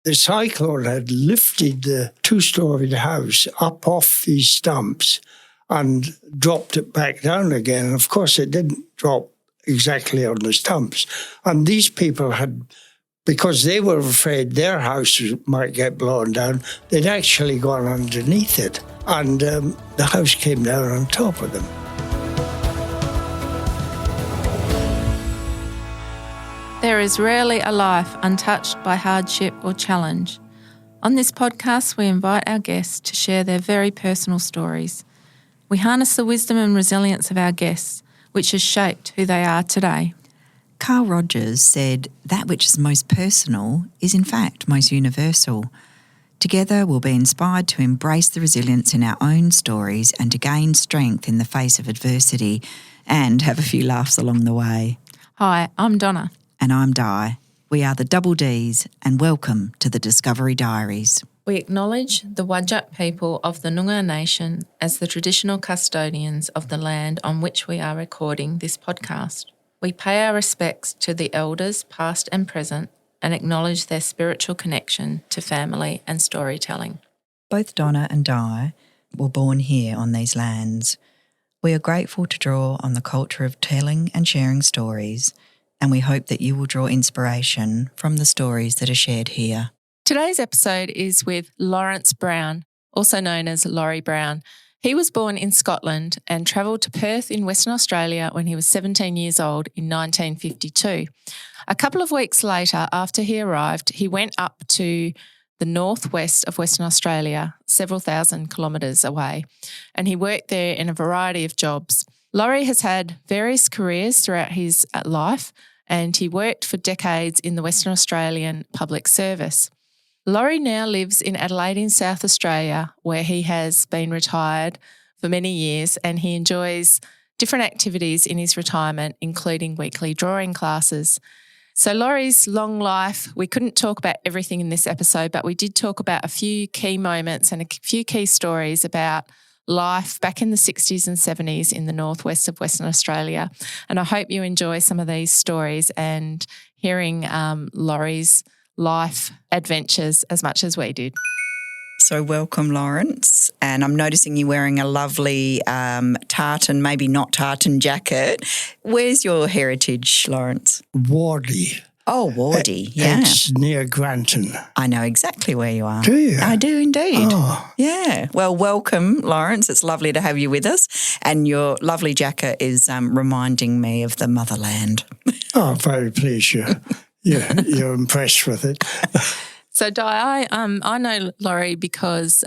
The cyclone had lifted the two-storied house up off these stumps and dropped it back down again. And of course, it didn't drop exactly on the stumps. And these people had, because they were afraid their house might get blown down, they'd actually gone underneath it. And the house came down on top of them. There is rarely a life untouched by hardship or challenge. On this podcast, we invite our guests to share their very personal stories. We harness the wisdom and resilience of our guests, which has shaped who they are today. Carl Rogers said, "That which is most personal is in fact most universal." Together we'll be inspired to embrace the resilience in our own stories and to gain strength in the face of adversity and have a few laughs along the way. Hi, I'm Donna. And I'm Di. We are the Double Ds and welcome to the Discovery Diaries. We acknowledge the Whadjuk people of the Noongar Nation as the traditional custodians of the land on which we are recording this podcast. We pay our respects to the elders past and present and acknowledge their spiritual connection to family and storytelling. Both Donna and Di were born here on these lands. We are grateful to draw on the culture of telling and sharing stories, and we hope that you will draw inspiration from the stories that are shared here. Today's episode is with Lawrence Brown, also known as Laurie Brown. He was born in Scotland and travelled to Perth in Western Australia when he was 17 years old in 1952. A couple of weeks later, after he arrived, he went up to the northwest of Western Australia, several thousand kilometres away, and he worked there in a variety of jobs. Laurie has had various careers throughout his life, and he worked for decades in the Western Australian public service. Laurie now lives in Adelaide in South Australia, where he has been retired for many years, and he enjoys different activities in his retirement, including weekly drawing classes. So Laurie's long life, we couldn't talk about everything in this episode, but we did talk about a few key moments and a few key stories about life back in the 60s and 70s in the northwest of Western Australia. And I hope you enjoy some of these stories and hearing Laurie's life adventures as much as we did. So welcome, Lawrence. And I'm noticing you wearing a lovely tartan, maybe not tartan jacket. Where's your heritage, Lawrence? Wardy. Oh, Wardy, yeah. It's near Granton. I know exactly where you are. Do you? I do indeed. Oh. Yeah. Well, welcome, Lawrence. It's lovely to have you with us. And your lovely jacket is reminding me of the motherland. Oh, very pleased you're impressed with it. So, Di, I know Laurie because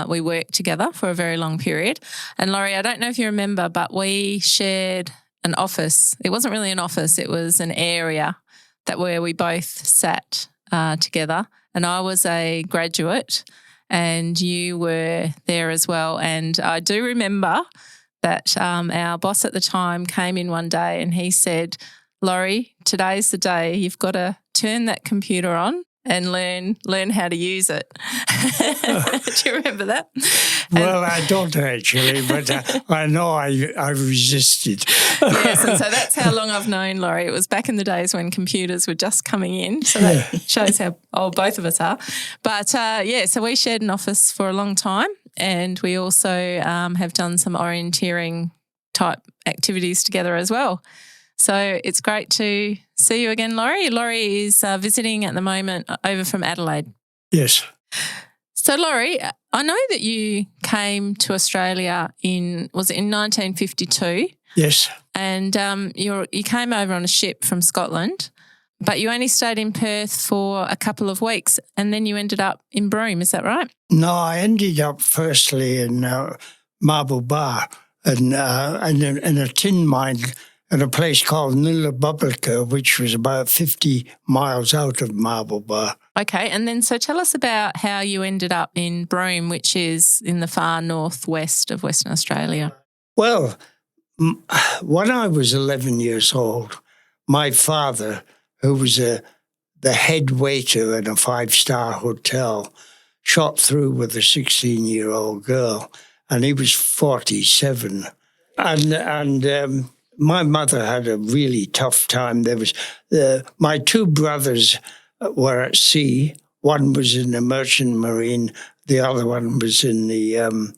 we worked together for a very long period. And Laurie, I don't know if you remember, but we shared an office. It wasn't really an office. It was an area where we both sat together. And I was a graduate and you were there as well. And I do remember that our boss at the time came in one day and he said, "Laurie, today's the day. You've got to turn that computer on and learn how to use it." Do you remember that? Well, I don't actually, but I know I resisted. Yes, and so that's how long I've known Laurie. It was back in the days when computers were just coming in, so that shows how old both of us are. But, so we shared an office for a long time and we also have done some orienteering type activities together as well. So it's great to see you again, Laurie. Laurie is visiting at the moment over from Adelaide. Yes. So, Laurie, I know that you came to Australia in 1952? Yes. And you came over on a ship from Scotland, but you only stayed in Perth for a couple of weeks and then you ended up in Broome, is that right? No, I ended up firstly in Marble Bar and in a tin mine at a place called Nullarbubblika, which was about 50 miles out of Marble Bar. Okay, and then so tell us about how you ended up in Broome, which is in the far northwest of Western Australia. Well, when I was 11 years old, my father, who was the head waiter in a 5-star hotel, shot through with a 16-year-old girl, and he was 47. And my mother had a really tough time. There was my two brothers were at sea. one was in the Merchant Marine, the other one was in the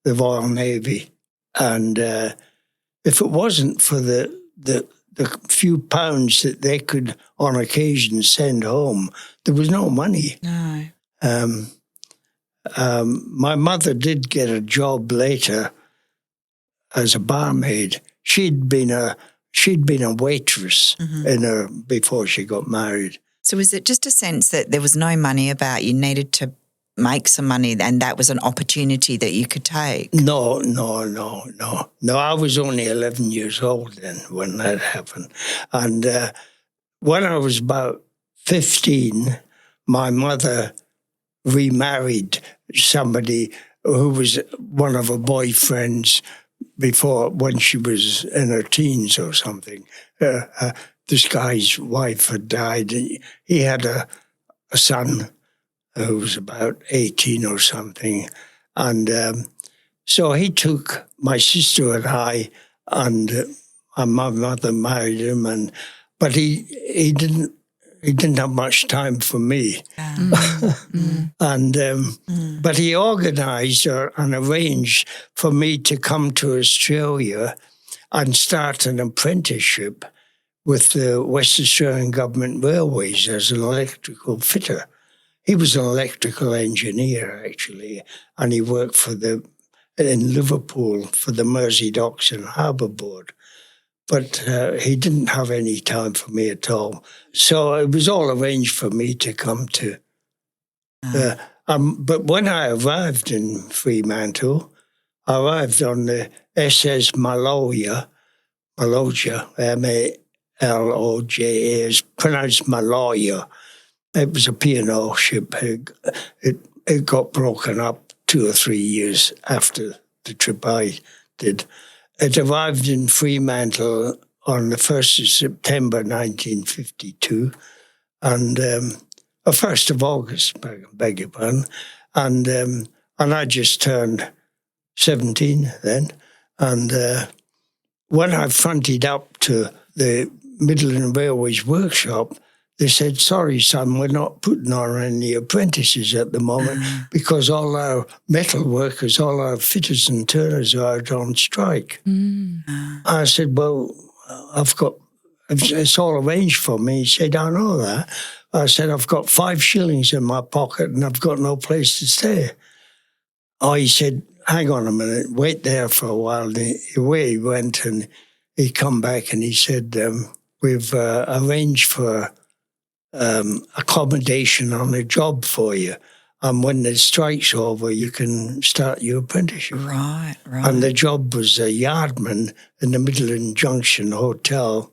Royal Navy. And if it wasn't for the few pounds that they could, on occasion, send home, there was no money. No. My mother did get a job later as a barmaid. She'd been a waitress before she got married. So was it just a sense that there was no money about, you needed to make some money and that was an opportunity that you could take? No. I was only 11 years old then when that happened. And when I was about 15, my mother remarried somebody who was one of her boyfriends before, when she was in her teens or something. This guy's wife had died. And he had a son who was about 18 or something. And so he took my sister and I, and my mother married him. But he didn't have much time for me. But he organised and arranged for me to come to Australia and start an apprenticeship with the West Australian Government Railways as an electrical fitter. He was an electrical engineer, actually, and he worked in Liverpool for the Mersey Docks and Harbour Board. But he didn't have any time for me at all. So it was all arranged for me to come to. But when I arrived in Fremantle, I arrived on the SS Maloja, Maloja, it's pronounced Maloja. It was a P&O ship. It got broken up 2 or 3 years after the trip I did. It arrived in Fremantle on the 1st of September 1952, and 1st of August, beg your pardon, and I just turned 17 then. And when I fronted up to the Midland Railways workshop, they said, "Sorry, son, we're not putting on any apprentices at the moment because all our metal workers, all our fitters and turners are out on strike." I said, "Well, it's all arranged for me." He said, "I know that." I said, "I've got 5 shillings in my pocket and I've got no place to stay." Oh, he said, "Hang on a minute, wait there for a while." And away he went, and he come back and he said, "We've arranged for accommodation on a job for you. And when the strike's over, you can start your apprenticeship." Right. And the job was a yardman in the Midland Junction Hotel.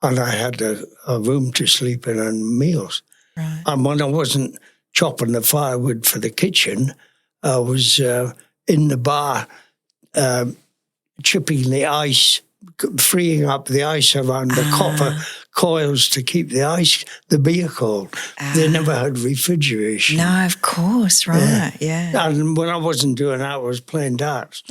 And I had a room to sleep in and meals. Right. And when I wasn't chopping the firewood for the kitchen, I was in the bar chipping the ice, freeing up the ice around the copper coils to keep the beer cold. They never had refrigeration. No, of course, right, yeah. And when I wasn't doing that, I was playing darts.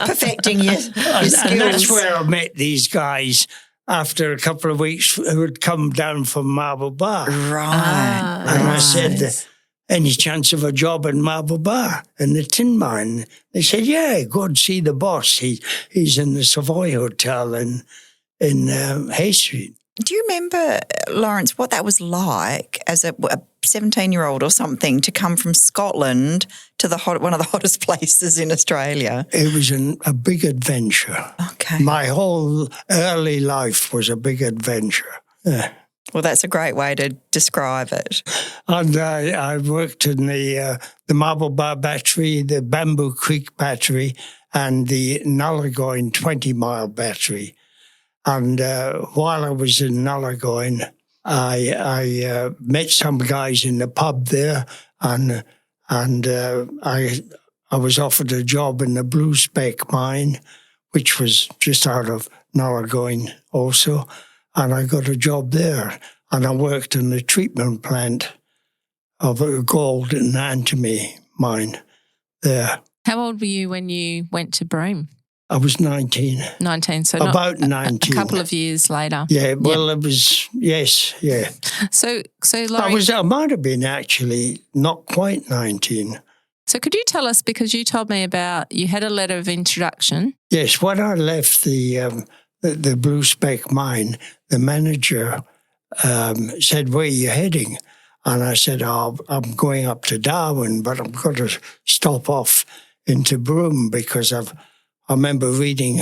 Perfecting your skills. And that's where I met these guys after a couple of weeks who had come down from Marble Bar. Right. And I said, "Any chance of a job in Marble Bar in the tin mine?" They said, "Yeah, go and see the boss. He's in the Savoy Hotel in Hay Street." Do you remember, Lawrence, what that was like as a 17-year-old or something to come from Scotland to one of the hottest places in Australia? It was a big adventure. Okay. My whole early life was a big adventure. Yeah. Well, that's a great way to describe it. And I worked in the Marble Bar Battery, the Bamboo Creek Battery, and the Nullagoyne 20-mile battery. And while I was in Nullagoyne, I met some guys in the pub there, and I was offered a job in the Blue Speck mine, which was just out of Nullagoyne also, and I got a job there. And I worked in the treatment plant of a gold and antimony mine there. How old were you when you went to Broome? I was 19. 19, so About not 19. a couple of years later. Yeah, well, it was, yes, yeah. So Laurie, I might have been actually not quite 19. so could you tell us, because you told me about you had a letter of introduction. Yes, when I left the Blue Speck mine, the manager said, "Where are you heading?" And I said, "Oh, I'm going up to Darwin, but I'm going to stop off into Broome because I remember reading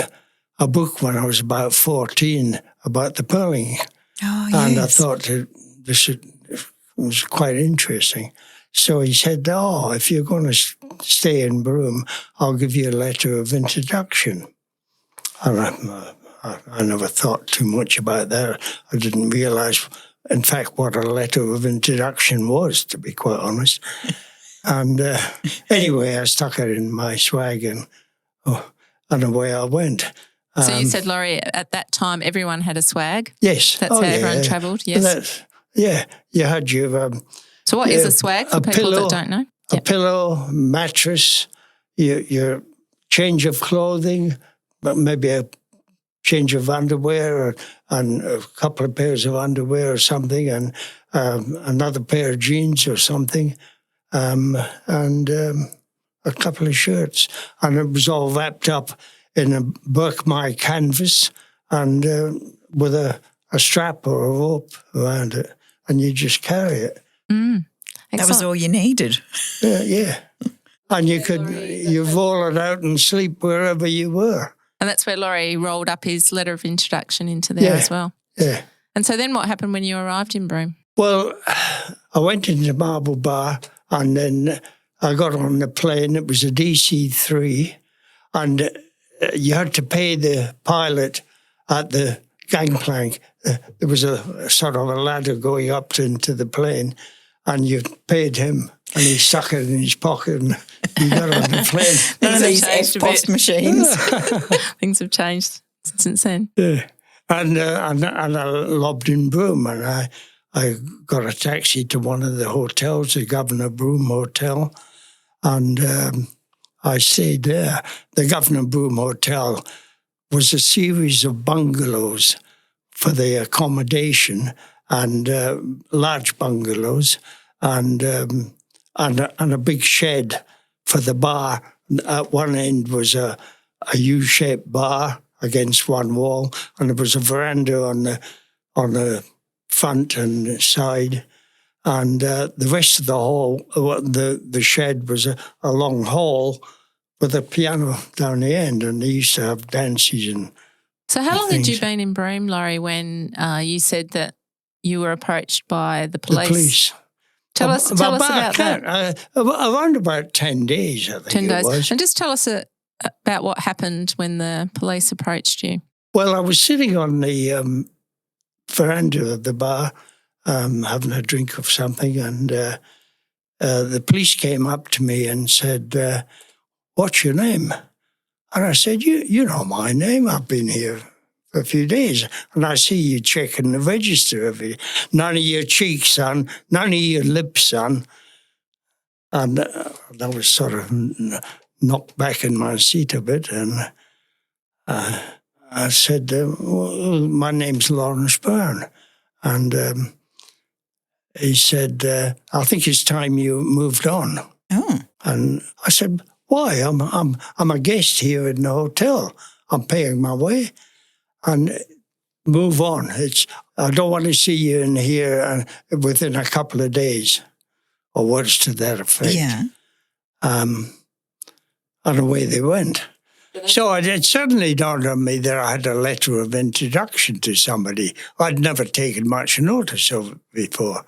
a book when I was about 14 about the pearling." Oh, yes. And I thought this was quite interesting. So he said, "Oh, if you're going to stay in Broome, I'll give you a letter of introduction." And I never thought too much about that. I didn't realise, in fact, what a letter of introduction was, to be quite honest. And anyway, I stuck it in my swag and away I went. So you said, Laurie, at that time everyone had a swag? Yes. That's how everyone travelled, yes? You had your... so what is a swag for people that don't know? A pillow, mattress, your change of clothing, maybe a change of underwear and a couple of pairs of underwear or something, and another pair of jeans or something, and a couple of shirts. And it was all wrapped up in a Burkmai canvas and with a strap or a rope around it, and you just carry it. That was all you needed. Yeah. And you roll it out and sleep wherever you were. And that's where Laurie rolled up his letter of introduction into there as well. Yeah. And so then what happened when you arrived in Broome? Well, I went into Marble Bar and then I got on the plane. It was a DC-3 and you had to pay the pilot at the gangplank. There was a sort of a ladder going up into the plane and you paid him and he stuck it in his pocket and he got on the plane. None of these F-post machines. Things have changed since then. Yeah. And I lobbed in Broome and I got a taxi to one of the hotels, the Governor Broome Hotel, and I stayed there. The Governor Broome Hotel was a series of bungalows for the accommodation and large bungalows and a big shed for the bar. At one end was a U-shaped bar against one wall, and there was a veranda on the front and side, and the rest of the hall, the shed was a long hall with a piano down the end, and they used to have dances and. So how long had you been in Broome, Laurie, when you said that you were approached by the police? The police. Tell us about that. Around about 10 days, I think 10 days. it was. And just tell us about what happened when the police approached you. Well, I was sitting on the veranda of the bar having a drink of something, and the police came up to me and said, "What's your name?" And I said, you know my name. I've been here for a few days. And I see you checking the register of it. None of your cheeks, son. None of your lips, son. And I was sort of knocked back in my seat a bit. And I said, well, my name's Lawrence Brown. And he said, I think it's time you moved on. Oh. And I said, why? I'm a guest here in the hotel. I'm paying my way, and move on. I don't want to see you in here within a couple of days, or words to that effect. Yeah. And away they went. So it suddenly dawned on me that I had a letter of introduction to somebody I'd never taken much notice of before,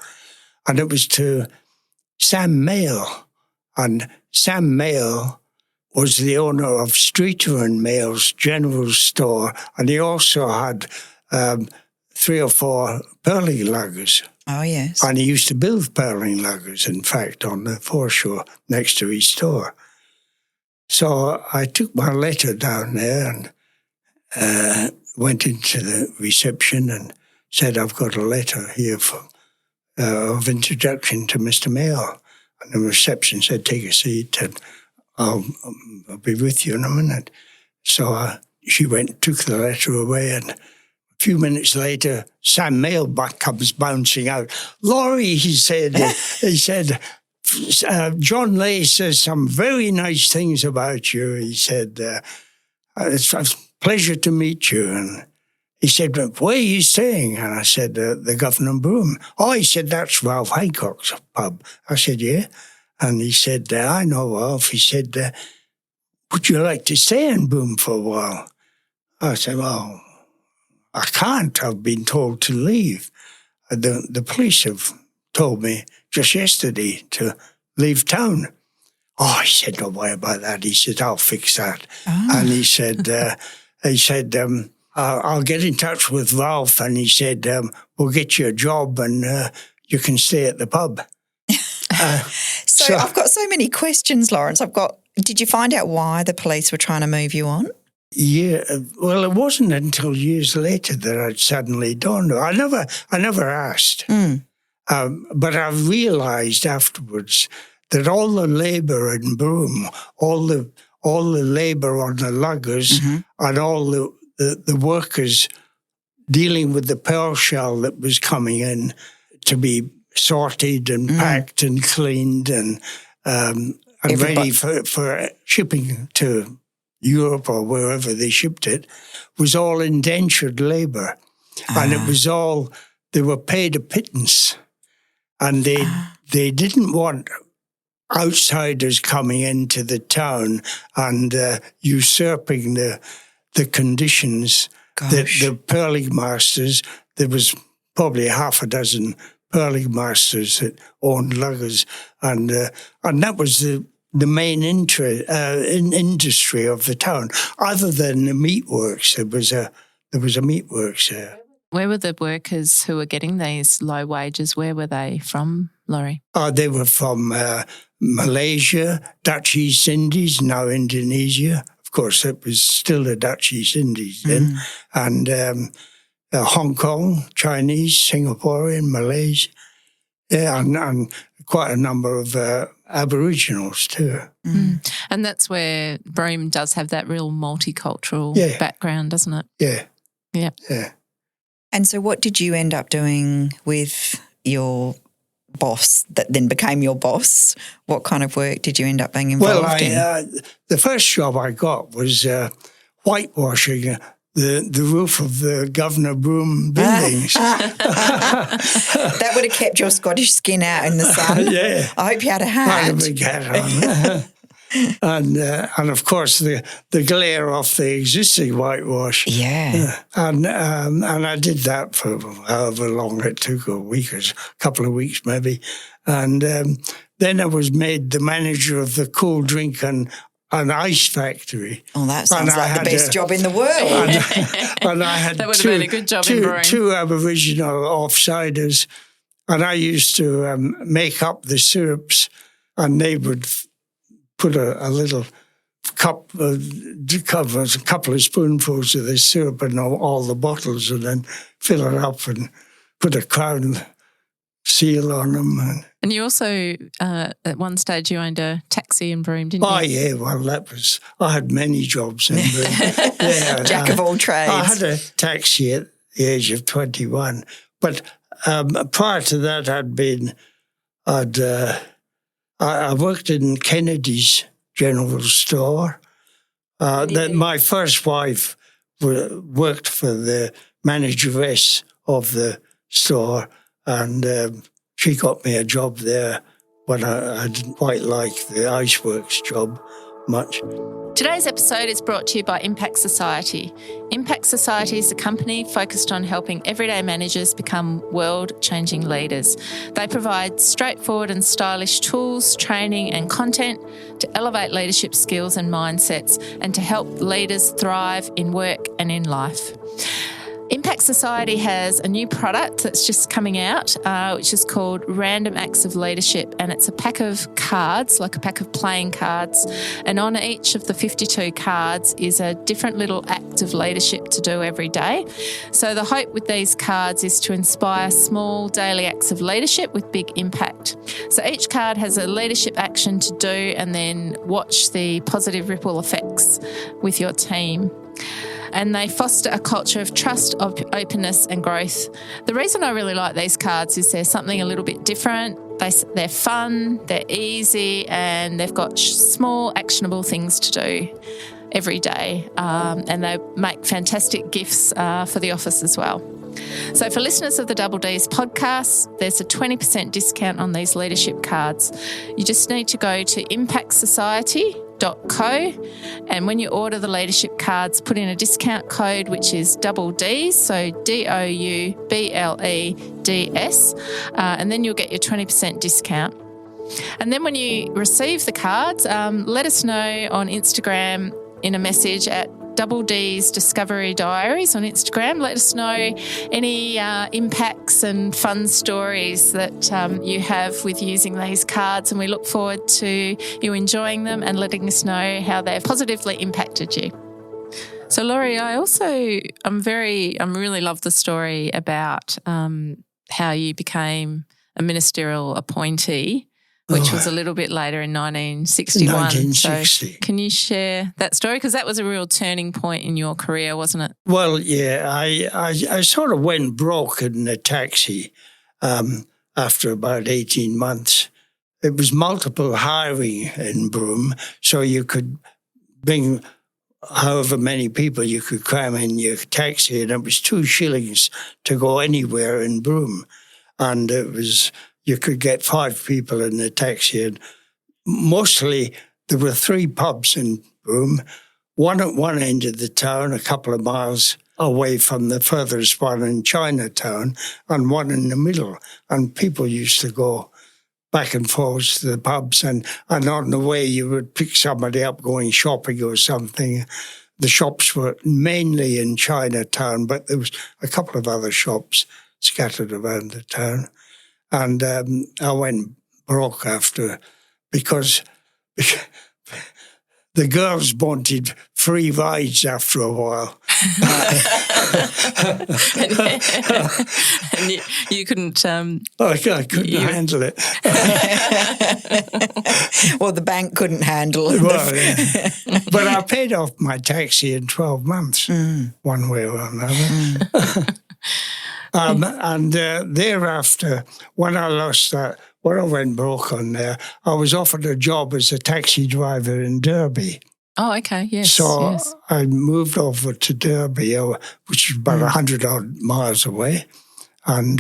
and it was to Sam Mail. And Sam Mail was the owner of Streeter and Mail's general store, and he also had 3 or 4 pearling luggers. Oh, yes. And he used to build pearling luggers, in fact, on the foreshore next to his store. So I took my letter down there and went into the reception and said, I've got a letter here of introduction to Mr. Mail. And the reception said, take a seat and I'll be with you in a minute. So she went and took the letter away, and a few minutes later, Sam Mailback comes bouncing out. Laurie, he said, John Lay says some very nice things about you. He said, it's a pleasure to meet you. And he said, where are you staying? And I said, the Governor Broome. Oh, he said, that's Ralph Haycock's pub. I said, yeah. And he said, I know Ralph. He said, would you like to stay in Broome for a while? I said, well, I can't. I've been told to leave. The police have told me just yesterday to leave town. Oh, he said, don't worry about that. He said, I'll fix that. Oh. And he said, I'll get in touch with Ralph. And he said, we'll get you a job and you can stay at the pub. So I've got so many questions, Lawrence. Did you find out why the police were trying to move you on? Yeah, well, it wasn't until years later that I'd suddenly dawned. I never asked. But I realised afterwards that all the labour in Broome, all the labour on the luggers, and all the workers dealing with the pearl shell that was coming in to be sorted and packed and cleaned and ready for shipping to Europe or wherever they shipped it, was all indentured labour. And it was all, they were paid a pittance. And they didn't want outsiders coming into the town and usurping the conditions. The pearling masters, there was probably half a dozen pearling masters that owned luggers, and that was the main industry of the town. Other than the meatworks, there was a meatworks there. Where were the workers who were getting these low wages? Where were they from, Laurie? They were from Malaysia, Dutch East Indies, now Indonesia. Of course, it was still the Dutch East Indies then. And Hong Kong, Chinese, Singaporean, Malaysia. Yeah, and quite a number of Aboriginals too. And that's where Broome does have that real multicultural background, doesn't it? Yeah. And so what did you end up doing with your boss that then became your boss? What kind of work did you end up being involved in? The first job I got was whitewashing the roof of the Governor Broome buildings. That would have kept your Scottish skin out in the sun. Yeah. I hope you had a hat. I had a big hat on. and of course the glare off the existing whitewash. Yeah. And I did that for however long it took, a week or a couple of weeks maybe. And then I was made the manager of the cool drink and an ice factory. Oh, that sounds like the best job in the world. And I had that would have been a good job in Broome. Two Aboriginal offsiders, and I used to make up the syrups, and they would put a little cup, a couple of spoonfuls of the syrup in all the bottles, and then fill it up and put a crown seal on them. And you also, at one stage, you owned a taxi in Broome, didn't you? Oh, yeah. Well, I had many jobs in Broome. Yeah, Jack of all trades. I had a taxi at the age of 21. But prior to that, I worked in Kennedy's General Store. My first wife worked for the manageress of the store, and she got me a job there when I didn't quite like the Iceworks job much. Today's episode is brought to you by Impact Society. Impact Society is a company focused on helping everyday managers become world-changing leaders. They provide straightforward and stylish tools, training and content to elevate leadership skills and mindsets and to help leaders thrive in work and in life. Impact Society has a new product that's just coming out, which is called Random Acts of Leadership. And it's a pack of cards, like a pack of playing cards. And on each of the 52 cards is a different little act of leadership to do every day. So the hope with these cards is to inspire small daily acts of leadership with big impact. So each card has a leadership action to do and then watch the positive ripple effects with your team. And they foster a culture of trust, of openness and growth. The reason I really like these cards is they're something a little bit different. They're fun, they're easy, and they've got small, actionable things to do every day. And they make fantastic gifts for the office as well. So for listeners of the Double D's podcast, there's a 20% discount on these leadership cards. You just need to go to impactsociety.co, and when you order the leadership cards, put in a discount code which is double D's, so DOUBLEDS, and then you'll get your 20% discount. And then when you receive the cards, let us know on Instagram in a message at Double D's Discovery Diaries on Instagram. Let us know any impacts and fun stories that you have with using these cards, and we look forward to you enjoying them and letting us know how they've positively impacted you. So, Laurie, I really love the story about how you became a ministerial appointee, which was a little bit later in 1961. 1960. So can you share that story? Because that was a real turning point in your career, wasn't it? Well, yeah, I sort of went broke in a taxi after about 18 months. It was multiple hiring in Broome, so you could bring however many people you could cram in your taxi, and it was 2 shillings to go anywhere in Broome. And it was... you could get 5 people in the taxi. And mostly there were 3 pubs in Broome, one at one end of the town, a couple of miles away from the furthest one in Chinatown, and one in the middle. And people used to go back and forth to the pubs. And on the way, you would pick somebody up going shopping or something. The shops were mainly in Chinatown, but there was a couple of other shops scattered around the town. And I went broke after because the girls wanted free rides after a while. And you couldn't... I couldn't handle it. Well, the bank couldn't handle it. Well, yeah. But I paid off my taxi in 12 months, one way or another. And thereafter, when I lost that, when I went broke on there, I was offered a job as a taxi driver in Derby. Oh, okay, yes. So yes. I moved over to Derby, which is about 100-odd miles away. And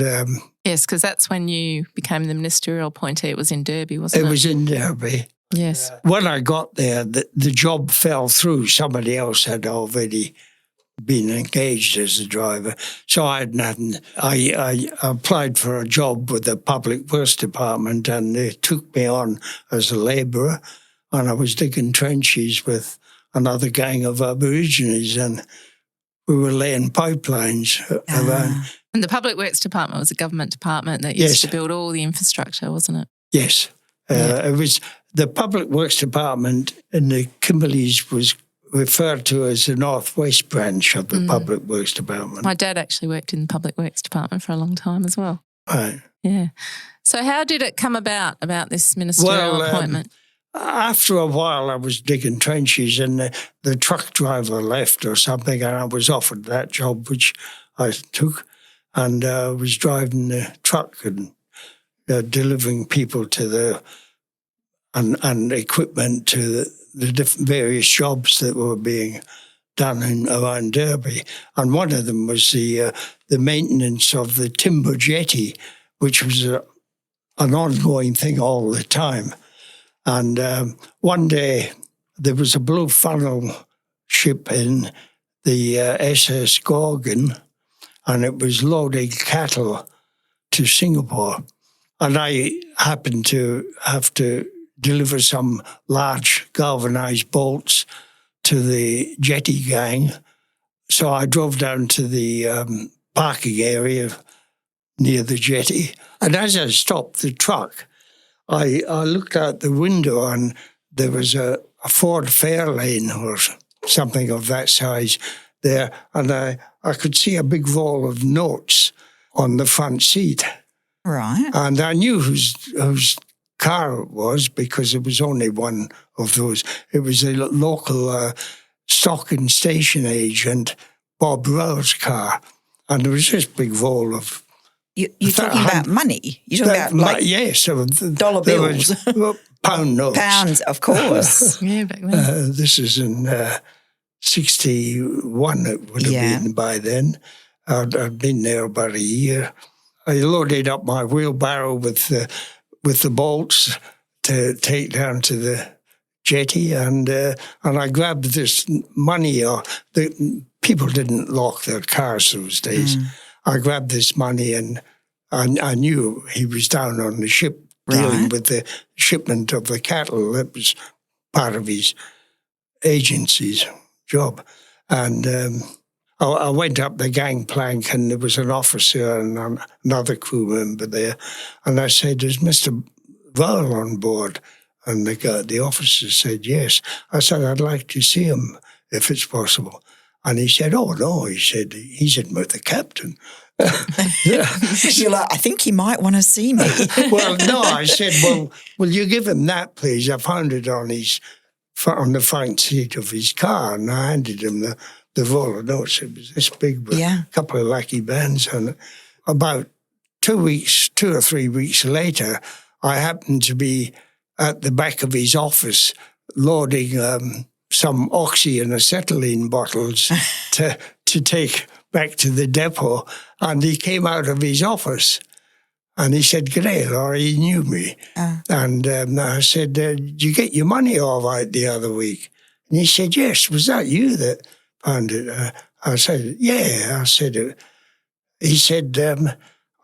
yes, because that's when you became the ministerial appointee. It was in Derby, wasn't it? It was in Derby. Yes. When I got there, the job fell through. Somebody else had already been engaged as a driver. So I had nothing. I applied for a job with the Public Works Department, and they took me on as a labourer, and I was digging trenches with another gang of Aborigines, and we were laying pipelines around. And the Public Works Department was a government department that used to build all the infrastructure, wasn't it? Yes. It was the Public Works Department in the Kimberleys was referred to as the Northwest branch of the Public Works Department. My dad actually worked in the Public Works Department for a long time as well. Right. Yeah. So how did it come about this ministerial appointment? After a while, I was digging trenches, and the truck driver left or something, and I was offered that job, which I took, and I was driving the truck and delivering people to and equipment to the different various jobs that were being done around Derby. And one of them was the maintenance of the timber jetty, which was an ongoing thing all the time. And one day there was a blue funnel ship in the SS Gorgon, and it was loading cattle to Singapore. And I happened to have to deliver some large galvanized bolts to the jetty gang So I drove down to the parking area near the jetty. And as I stopped the truck, I looked out the window and there was a Ford Fairlane or something of that size there. And I could see a big roll of notes on the front seat. Right. And I knew whose car it was because it was only one of those. It was a local stock and station agent, Bob Rowe's car. And there was this big roll of... You're talking about money? You're talking about yes, dollar bills? Pound notes. Pounds, of course. Yeah, back then. This is in 61, it would have been by then. I'd been there about a year. I loaded up my wheelbarrow with the bolts to take down to the jetty, and I grabbed this money. People didn't lock their cars those days. I grabbed this money, and I knew he was down on the ship dealing with the shipment of the cattle. That was part of his agency's job. And I went up the gangplank, and there was an officer and another crew member there. And I said, "Is Mr. Rowe on board?" And the officer said, "Yes." I said, "I'd like to see him if it's possible." And he said, "Oh, no." He said, "He's in with the captain." You're like, "I think he might want to see me." Well, no, I said, "Well, will you give him that, please?" I found it on the front seat of his car, and I handed him the roll of notes. It was this big with a couple of lucky bands on it. About 2 or 3 weeks later, I happened to be at the back of his office loading some oxy and acetylene bottles to take back to the depot, and he came out of his office and he said, "G'day, Laurie." He knew me. And I said, "Did you get your money all right the other week?" And he said, "Yes." "Was that you that found it?" I said, "Yeah." I said, he said,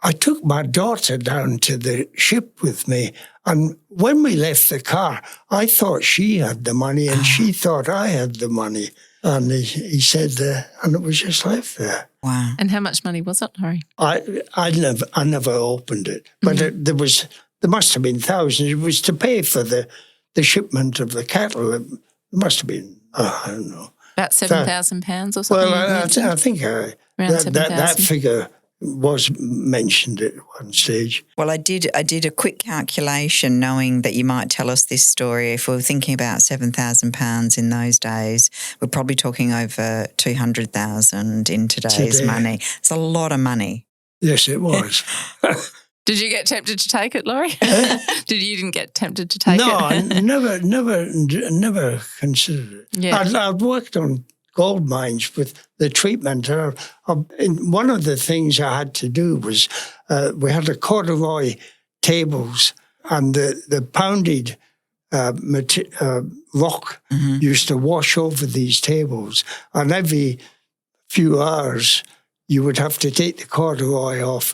"I took my daughter down to the ship with me, and when we left the car, I thought she had the money and she thought I had the money." And he said, and it was just left there. Wow. And how much money was it, Laurie? I never opened it, but there must have been thousands. It was to pay for the shipment of the cattle. It must have been, I don't know. About £7,000 or something? Well, I think that figure was mentioned at one stage. Well, I did a quick calculation knowing that you might tell us this story. If we were thinking about £7,000 in those days, we're probably talking over 200,000 in today's money. It's a lot of money. Yes, it was. Did you get tempted to take it, Laurie? You didn't get tempted to take it? No, I never considered it. Yeah. I've worked on gold mines with the treatment. And one of the things I had to do was we had the corduroy tables, and the pounded rock used to wash over these tables. And every few hours, you would have to take the corduroy off,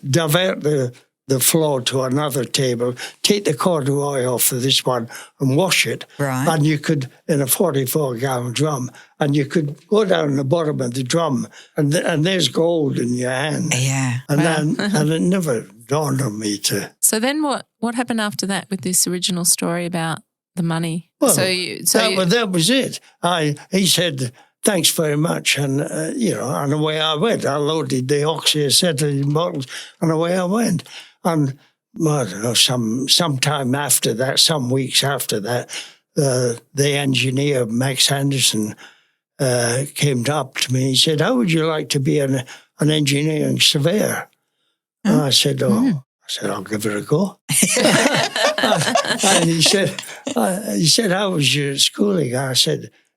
divert the floor to another table, take the corduroy off of this one and wash it. Right. And you could, in a 44-gallon drum, and you could go down the bottom of the drum and there's gold in your hand. Yeah. And it never dawned on me to... So then what happened after that with this original story about the money? Well, that was it. He said, "Thanks very much," and and away I went. I loaded the oxyacetylene bottles, and away I went. And I don't know, sometime after that, some weeks after that, the engineer Max Anderson came up to me. He said, "How would you like to be an engineering surveyor?" And I said, "I'll give it a go." And he said, "How was your schooling?"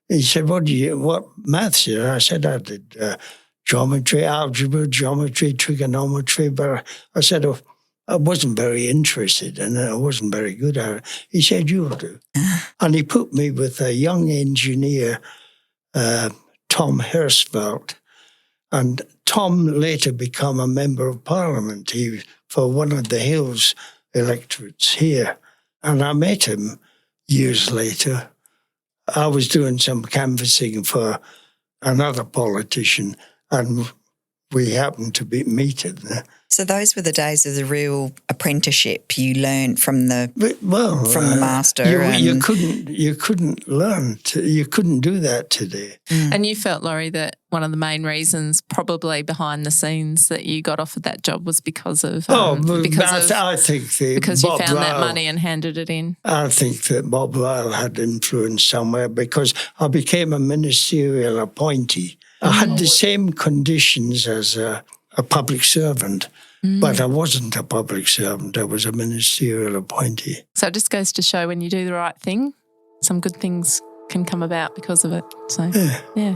He said, "What maths?" I said, "I did geometry, algebra, geometry, trigonometry." But I said, I wasn't very interested and I wasn't very good at it. He said, "You'll do." And he put me with a young engineer, Tom Hirschfeld. And Tom later became a member of Parliament for one of the Hills electorates here. And I met him years later. I was doing some canvassing for another politician, and we happened to meet it there. So those were the days of the real apprenticeship. You learned from the master. You couldn't learn. You couldn't do that today. And you felt, Laurie, that one of the main reasons, probably behind the scenes, that you got offered that job was because of I think because Bob you found that Lyle, money and handed it in. I think that Bob Lyle had influence somewhere, because I became a ministerial appointee. I had the same conditions as a public servant, but I wasn't a public servant. I was a ministerial appointee. So it just goes to show, when you do the right thing, some good things can come about because of it. So, yeah.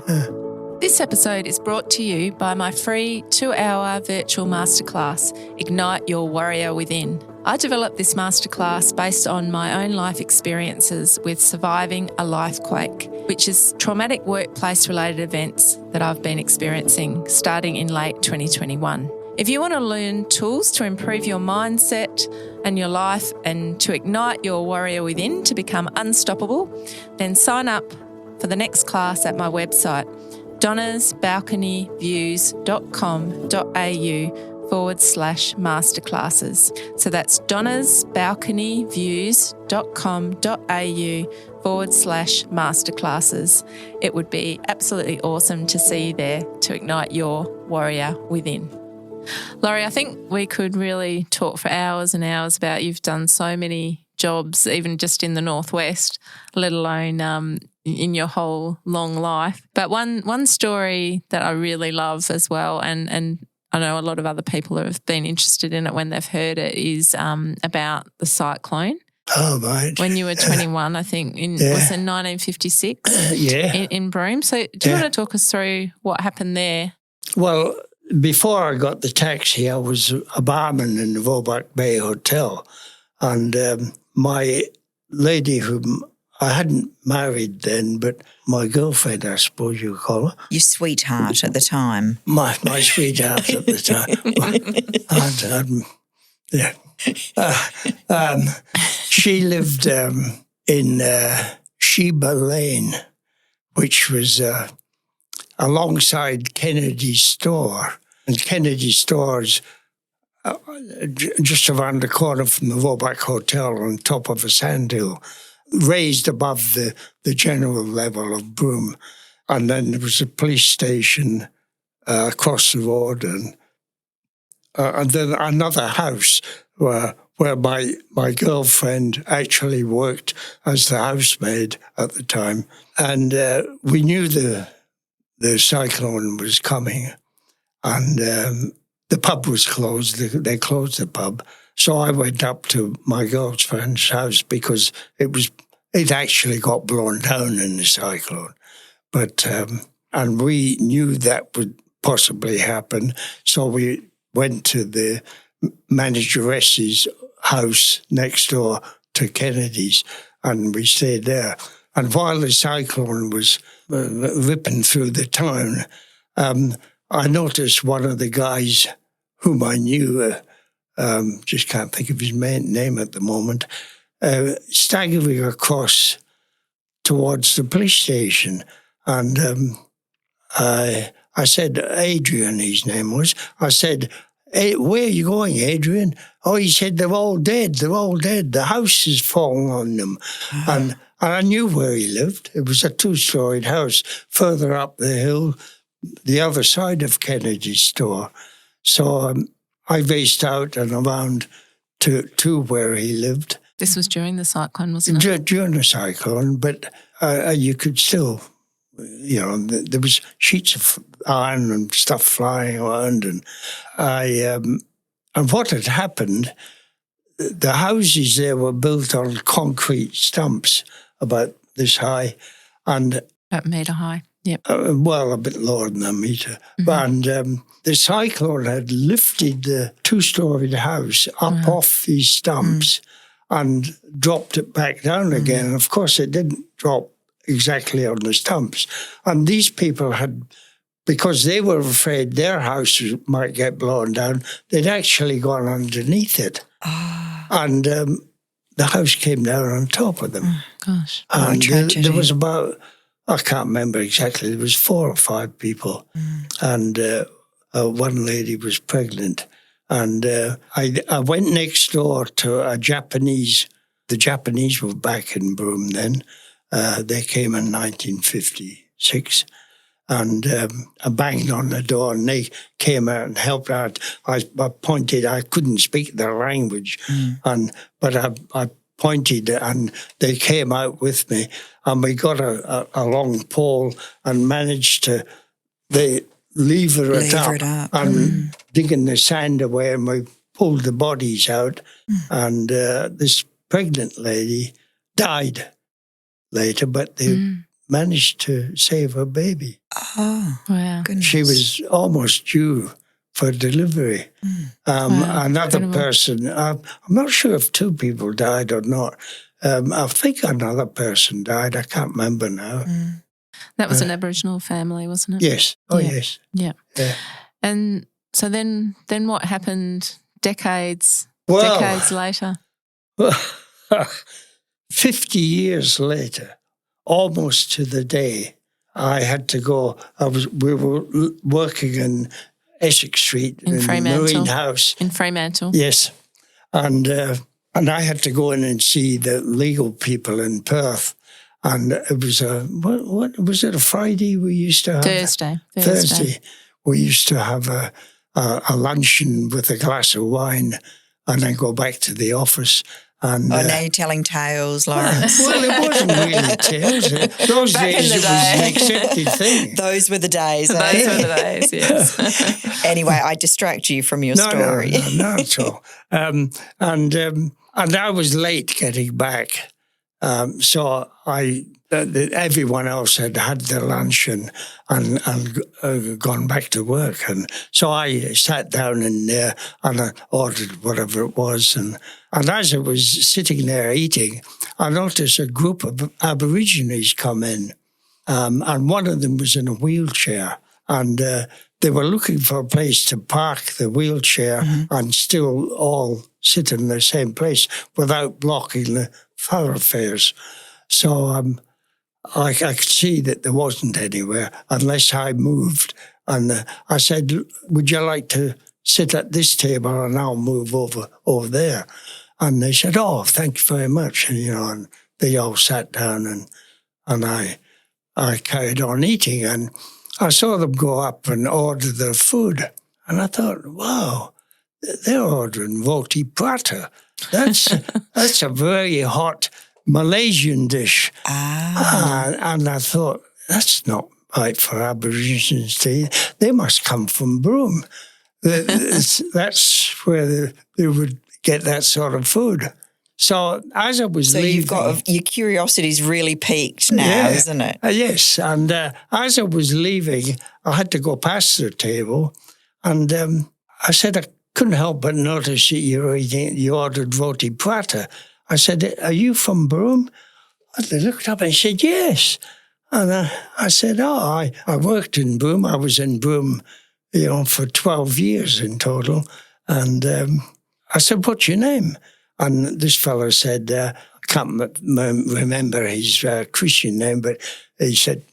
This episode is brought to you by my free 2-hour virtual masterclass, Ignite Your Warrior Within. I developed this masterclass based on my own life experiences with surviving a lifequake, which is traumatic workplace-related events that I've been experiencing starting in late 2021. If you want to learn tools to improve your mindset and your life and to ignite your warrior within to become unstoppable, then sign up for the next class at my website, donnasbalconyviews.com.au/masterclasses. So that's donnasbalconyviews.com.au/masterclasses. It would be absolutely awesome to see you there to ignite your warrior within. Laurie, I think we could really talk for hours and hours about, you've done so many jobs, even just in the Northwest, let alone in your whole long life. But one story that I really love as well, and I know a lot of other people have been interested in it when they've heard it, is about the cyclone. Oh, right. When you were 21, I think, was in 1956 in Broome. So do you want to talk us through what happened there? Well, before I got the taxi, I was a barman in the Vorbach Bay Hotel, and my lady, whom I hadn't married then, but my girlfriend, I suppose you call her. Your sweetheart at the time. My sweetheart at the time. She lived in Sheba Lane, which was alongside Kennedy's store. And Kennedy's store is just around the corner from the Vorbach Hotel on top of a sandhill, raised above the general level of Broome. And then there was a police station across the road, and then another house where my girlfriend actually worked as the housemaid at the time. And we knew the cyclone was coming, and the pub was closed. They closed the pub. So I went up to my girlfriend's house because it actually got blown down in the cyclone. But and we knew that would possibly happen. So we went to the manageress's house next door to Kennedy's, and we stayed there. And while the cyclone was ripping through the town, I noticed one of the guys whom I knew, just can't think of his name at the moment, staggering across towards the police station. And I said, Adrian, his name was. I said, hey, where are you going, Adrian? Oh, he said, they're all dead. They're all dead. The house is falling on them. And I knew where he lived. It was a 2-storied house further up the hill, the other side of Kennedy's store. So I raced out and around to where he lived. This was during the cyclone, wasn't it? During the cyclone, but you could still, there was sheets of iron and stuff flying around, and and what had happened, the houses there were built on concrete stumps about this high, and about a metre high. Yep. Well, a bit lower than a metre. Mm-hmm. And the cyclone had lifted the 2-storied house up off these stumps and dropped it back down again. And of course, it didn't drop exactly on the stumps. And these people had, because they were afraid their house might get blown down, they'd actually gone underneath it. Oh. And the house came down on top of them. Oh, gosh. And there was about I can't remember exactly. There was 4 or 5 people, and one lady was pregnant. And I went next door to a Japanese. The Japanese were back in Broome then. They came in 1956. And I banged on the door, and they came out and helped out. I pointed. I couldn't speak their language, but I pointed, and they came out with me, and we got a long pole and managed to lever it up and digging the sand away, and we pulled the bodies out, and this pregnant lady died later, but they managed to save her baby. Oh, wow. Goodness. She was almost due for delivery. Wow, another incredible. person, I'm not sure if 2 people died or not. I think another person died. I can't remember now. That was an Aboriginal family, wasn't it? Yes. Oh, Yeah. yes. Yeah. Yeah. And so then what happened decades later? 50 years later, almost to the day, I had to go. We were working in Essex Street In Fremantle. Marine House. In Fremantle. Yes, and I had to go in and see the legal people in Perth, and it was what was it, a Friday we used to have? Thursday. We used to have a luncheon with a glass of wine, and then go back to the office. And, now you're telling tales, Lawrence. well, it wasn't really tales. Those Back in days the it was day. an accepted thing. Those were the days. Those eh? were the days, yes. Anyway, I distract you from your story. No, not at all. And I was late getting back, so everyone else had their lunch and gone back to work, and so I sat down in there and I ordered whatever it was, and as I was sitting there eating, I noticed a group of Aborigines come in, and one of them was in a wheelchair, and they were looking for a place to park the wheelchair and still all sit in the same place without blocking the thoroughfares. So I could see that there wasn't anywhere unless I moved. And I said, would you like to sit at this table and I'll move over there? And they said, oh, thank you very much. And, and they all sat down and I carried on eating. And I saw them go up and order their food. And I thought, wow, they're ordering roti prata. That's a very hot Malaysian dish. And I thought, that's not right for Aborigines to eat. They must come from Broome. That's where they would get that sort of food. So as I was leaving... So you've got your curiosity's really peaked now, isn't it? Yes, and as I was leaving, I had to go past the table, and I said, I couldn't help but notice that you ordered roti prata. I said, are you from Broome? And they looked up and said, yes. And I said, I worked in Broome. I was in Broome, for 12 years in total. And I said, what's your name? And this fellow said, I can't remember his Christian name, but he said,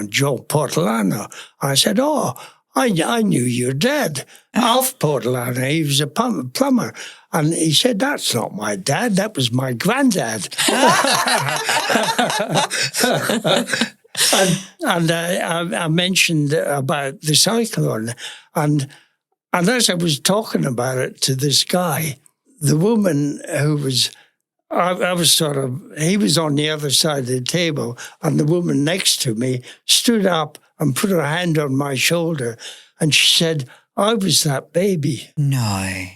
Joe Portolano. I said, I knew your dad, Alf Portolano. He was a plumber. And he said, that's not my dad, that was my granddad. and I mentioned about the cyclone. And as I was talking about it to this guy, the woman who was, he was on the other side of the table, and the woman next to me stood up and put her hand on my shoulder, and she said, I was that baby. No.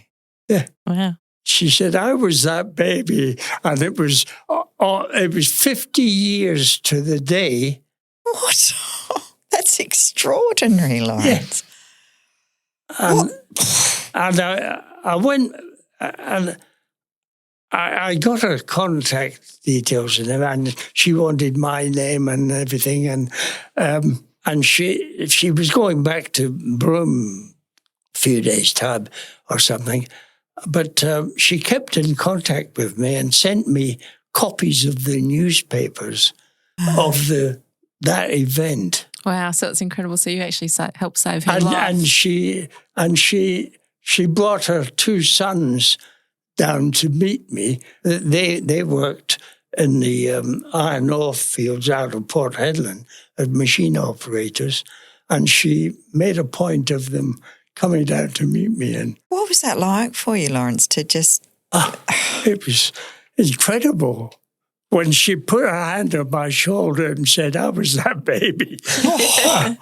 Yeah. Wow. She said, I was that baby, and it was 50 years to the day. What? That's extraordinary, Lawrence. Yeah. And I went, and I got her contact details and she wanted my name and everything, and she was going back to Broome a few days' time or something, but she kept in contact with me and sent me copies of the newspapers of the that event. Wow, so it's incredible. So you actually helped save her life. And she brought her 2 sons down to meet me. They worked in the iron ore fields out of Port Hedland as machine operators, and she made a point of them coming down to meet me. And what was that like for you, Lawrence, to just... it was incredible. When she put her hand on my shoulder and said, "How was that baby?" I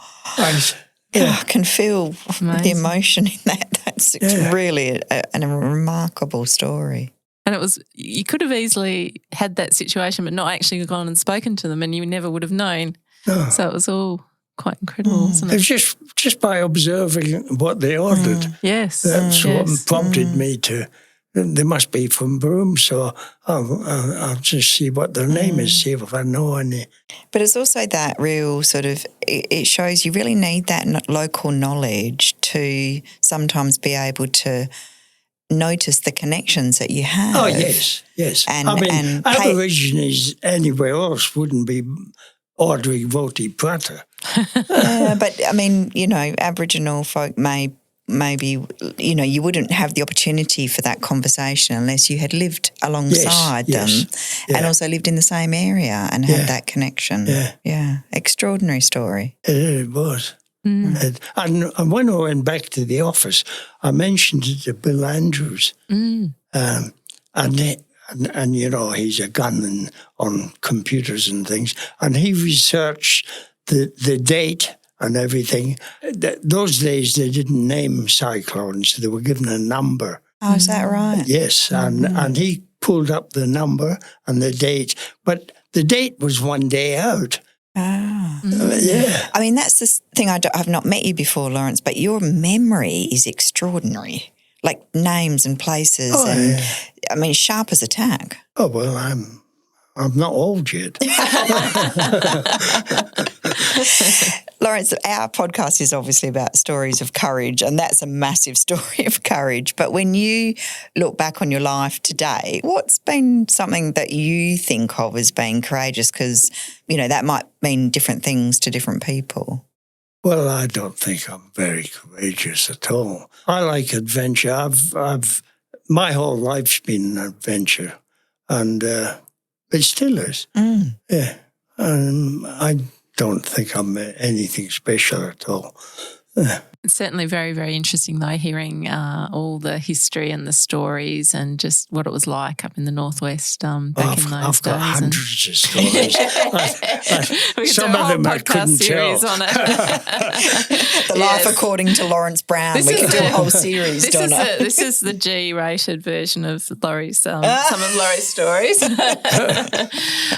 can feel the emotion in that. That's really a remarkable story. And you could have easily had that situation but not actually gone and spoken to them, and you never would have known. No. So it was all quite incredible, wasn't it? It was just by observing what they ordered. Yes. That's what prompted me to... They must be from Broome, so I'll just see what their name is, see if I know any. But it's also that real sort of, it shows you really need that local knowledge to sometimes be able to notice the connections that you have. Oh, yes. And Aborigines anywhere else wouldn't be ordering roti prata. Yeah, but I mean, Aboriginal folk maybe, you wouldn't have the opportunity for that conversation unless you had lived alongside them and also lived in the same area and had that connection. Yeah. Extraordinary story. It was. And when I went back to the office, I mentioned it to Bill Andrews. And he's a gunman on computers and things, and he researched the date and everything. Those days they didn't name cyclones; they were given a number. Oh, is that right? Yes, and he pulled up the number and the date, but the date was one day out. Ah. Yeah. I mean, that's the thing. I've not met you before, Lawrence, but your memory is extraordinary. Like names and places, I mean, sharp as a tack. Oh well, I'm not old yet. Lawrence, our podcast is obviously about stories of courage, and that's a massive story of courage. But when you look back on your life today, what's been something that you think of as being courageous? Because, that might mean different things to different people. Well, I don't think I'm very courageous at all. I like adventure. I've my whole life's been an adventure, and it still is. Yeah. I don't think I'm anything special at all. It's certainly very, very interesting, though, hearing all the history and the stories and just what it was like up in the northwest back in those days. I've got hundreds of stories. Some of them I couldn't tell. On it. The Life According to Lawrence Brown. We could do a whole series, Donna. This is the G-rated version of Laurie's, some of Laurie's stories.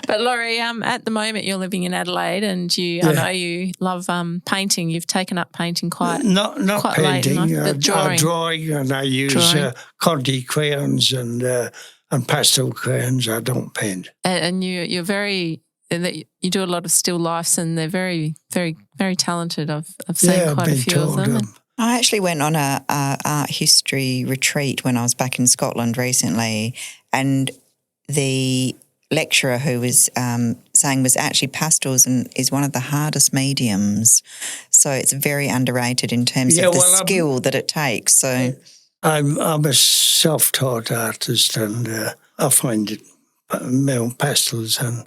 But Laurie, at the moment you're living in Adelaide, and I know you love painting. You've taken up painting quite painting. late, drawing, and I use Conti crayons and pastel crayons. I don't paint. And you're very... You do a lot of still lifes, and they're very, very, very talented. I've seen quite a few of them. I actually went on a art history retreat when I was back in Scotland recently, and the lecturer who was saying was actually pastels and is one of the hardest mediums. So it's very underrated in terms of the skill that it takes. So I'm a self-taught artist, and I find it pastels and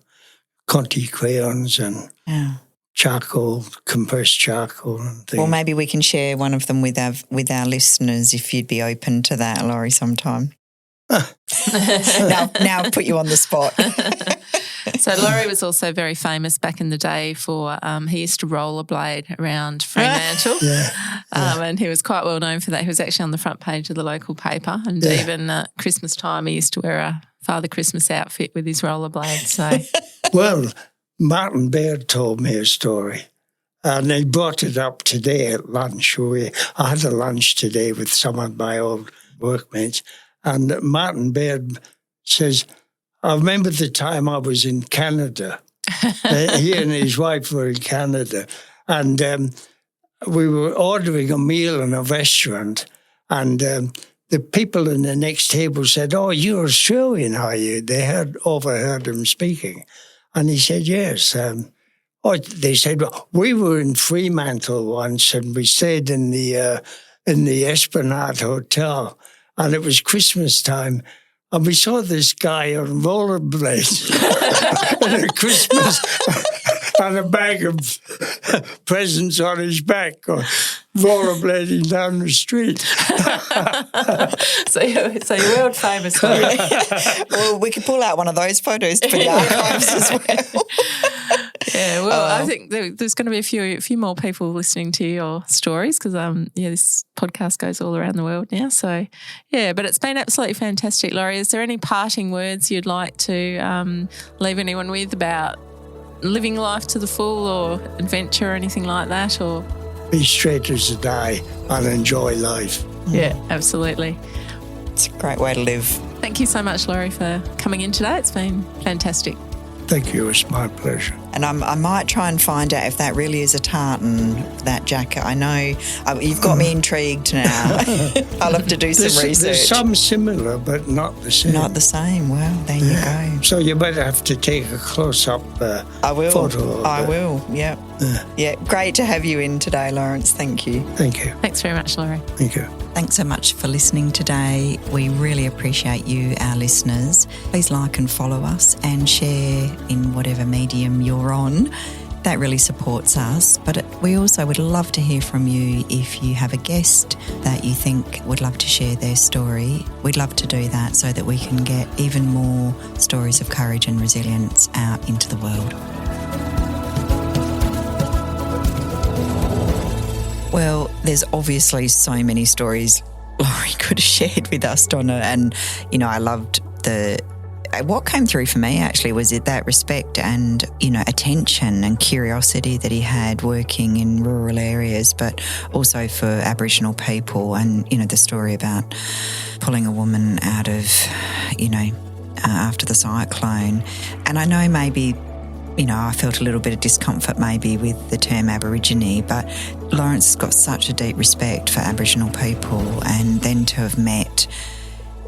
Conti crayons and charcoal, compressed charcoal and things. Well, maybe we can share one of them with our listeners if you'd be open to that, Laurie, sometime. Now I've put you on the spot. So Laurie was also very famous back in the day for he used to rollerblade around Fremantle, and he was quite well known for that. He was actually on the front page of the local paper, and even at Christmas time he used to wear a Father Christmas outfit with his rollerblades. So, well, Martin Baird told me a story, and he brought it up today at lunch. I had a lunch today with some of my old workmates, and Martin Baird says, I remember the time I was in Canada. He and his wife were in Canada, and we were ordering a meal in a restaurant, and the people in the next table said, "Oh, you're Australian, are you?" They had overheard him speaking. And he said, "Yes, Oh, they said, well, we were in Fremantle once and we stayed in the Esplanade Hotel, and it was Christmas time, and we saw this guy on rollerblades and a Christmas and a bag of presents on his back, or rollerblading down the street. So you're world famous. Well, we could pull out one of those photos for the archives as well. Yeah, well, I think there's going to be a few more people listening to your stories because, this podcast goes all around the world now. So, yeah, but it's been absolutely fantastic, Laurie. Is there any parting words you'd like to leave anyone with about living life to the full or adventure or anything like that? Or be straight as a die and enjoy life. Yeah, absolutely. It's a great way to live. Thank you so much, Laurie, for coming in today. It's been fantastic. Thank you. It's my pleasure. And I might try and find out if that really is a tartan, that jacket. I know you've got me intrigued now. I'll have to do some research. There's some similar, but not the same. Not the same. Well, there you go. So you better have to take a close-up photo. I will, yeah. Yeah, great to have you in today, Lawrence. Thank you. Thank you. Thanks very much, Laurie. Thank you. Thanks so much for listening today. We really appreciate you, our listeners. Please like and follow us and share in whatever medium you're on. That really supports us. But we also would love to hear from you if you have a guest that you think would love to share their story. We'd love to do that so that we can get even more stories of courage and resilience out into the world. Well, there's obviously so many stories Laurie could have shared with us, Donna, and, I loved what came through for me actually was that respect and, attention and curiosity that he had working in rural areas, but also for Aboriginal people, and, the story about pulling a woman out of, after the cyclone. And I know maybe I felt a little bit of discomfort maybe with the term Aborigine, but Lawrence has got such a deep respect for Aboriginal people, and then to have met,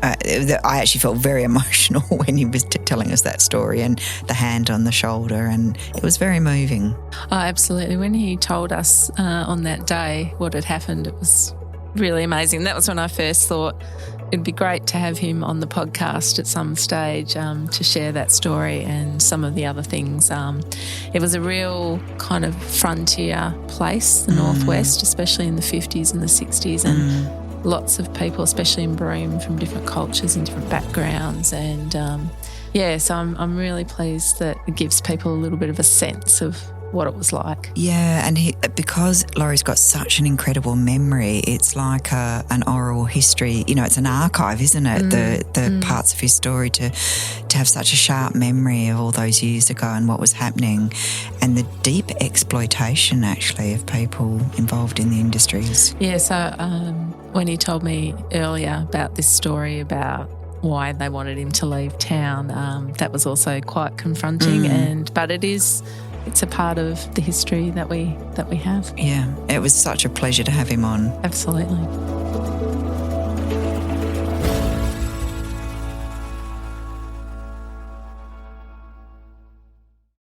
I actually felt very emotional when he was telling us that story, and the hand on the shoulder, and it was very moving. Oh, absolutely. When he told us on that day what had happened, it was really amazing. That was when I first thought it'd be great to have him on the podcast at some stage to share that story and some of the other things. It was a real kind of frontier place, the Northwest, especially in the 50s and the 60s, and lots of people, especially in Broome, from different cultures and different backgrounds. And so I'm really pleased that it gives people a little bit of a sense of what it was like. Yeah, and because Laurie's got such an incredible memory, it's like an oral history. It's an archive, isn't it? The parts of his story to have such a sharp memory of all those years ago and what was happening, and the deep exploitation actually of people involved in the industries. Yeah. So when he told me earlier about this story about why they wanted him to leave town, that was also quite confronting. But it's a part of the history that we have. Yeah, it was such a pleasure to have him on. Absolutely.